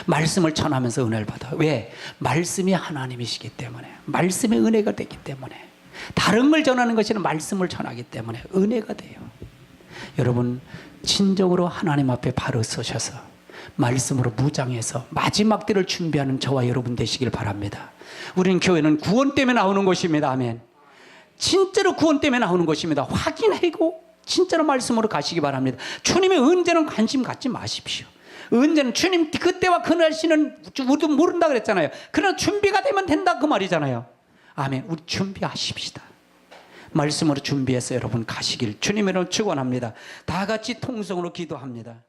말씀을 전하면서 은혜를 받아요. 왜? 말씀이 하나님이시기 때문에, 말씀의 은혜가 되기 때문에, 다른 걸 전하는 것이 아니라 말씀을 전하기 때문에 은혜가 돼요. 여러분 진정으로 하나님 앞에 바로 서셔서 말씀으로 무장해서 마지막 때를 준비하는 저와 여러분 되시길 바랍니다. 우리는 교회는 구원 때문에 나오는 것입니다. 아멘. 진짜로 구원 때문에 나오는 것입니다. 확인하고 진짜로 말씀으로 가시기 바랍니다. 주님의 은혜는 관심 갖지 마십시오. 은혜는 주님 그때와 그날씨는 우리도 모른다 그랬잖아요. 그러나 준비가 되면 된다 그 말이잖아요. 아멘. 우리 준비하십시다. 말씀으로 준비해서 여러분 가시길 주님의 이름으로 축원합니다. 다 같이 통성으로 기도합니다.